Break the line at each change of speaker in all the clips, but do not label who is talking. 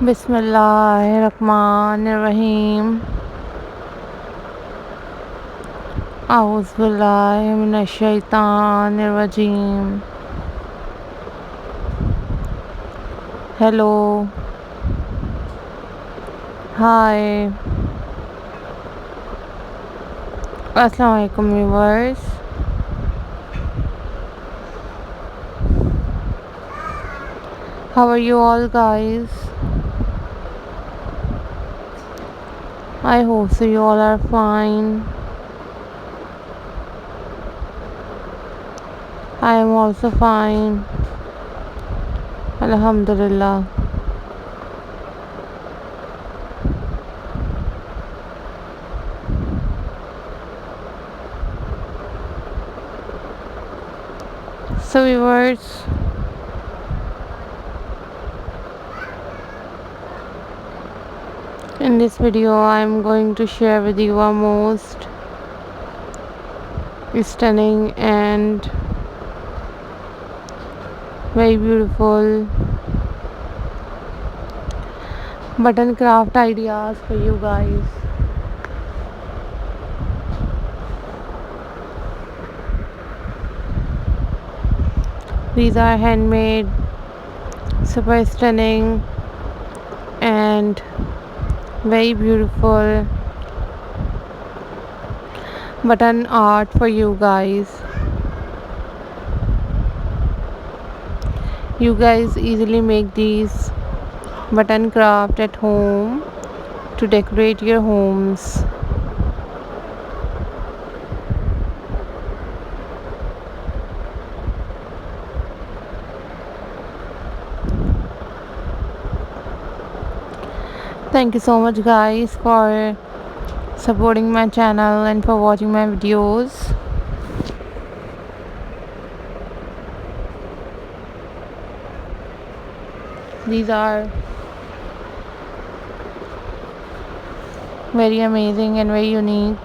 बिस्मिल्लाहिर्रहमानिर्रहीम। औज़ुबिल्लाहि मिनश्शैतानिर्रजीम। हेलो, हाय, अस्सलाम वालेकुम viewers. How are you all guys? I hope so you all are fine. I am also fine. Alhamdulillah. So viewers, in this video I am going to share with you a most stunning and very beautiful button craft ideas for you guys. These are handmade, super stunning and very beautiful button art for you guys. You guys easily make these button craft at home to decorate your homes. Thank you so much guys for supporting my channel and for watching my videos. These are very amazing and very unique.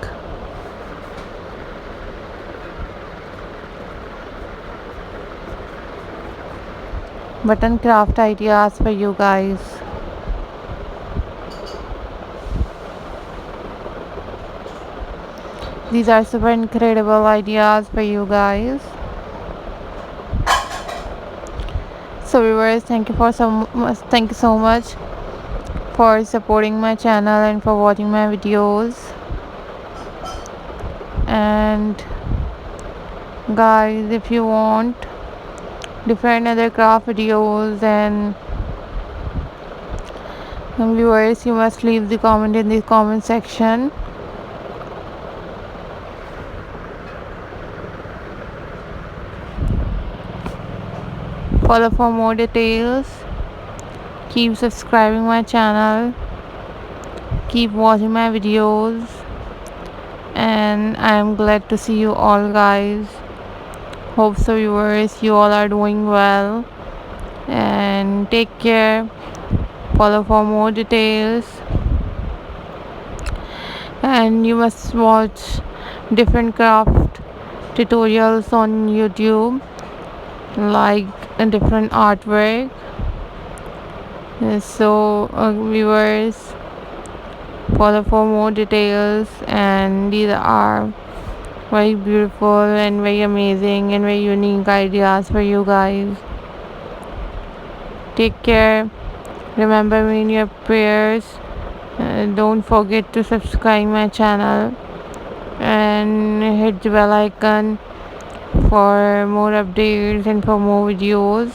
Button craft ideas for you guys. These are super incredible ideas for you guys. So viewers, thank you so much for supporting my channel and for watching my videos. And guys, if you want different other craft videos and viewers, you must leave the comment in the comment section. Follow for more details. Keep subscribing my channel. Keep watching my videos. And I am glad to see you all guys. Hope so viewers, you all are doing well. And take care. Follow for more details. And you must watch different craft tutorials on YouTube, like a different artwork. So viewers, follow for more details, and these are very beautiful and very amazing and very unique ideas for you guys. Take care. Remember me in your prayers. Don't forget to subscribe my channel and hit the bell icon for more updates and for more videos.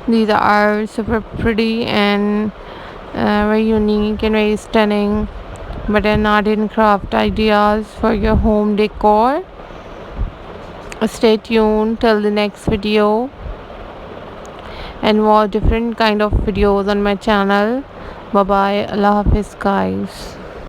These are super pretty and very unique and very stunning button art and craft ideas for your home decor. Stay tuned till the next video and watch different kind of videos on my channel. Bye bye. Allah Hafiz guys.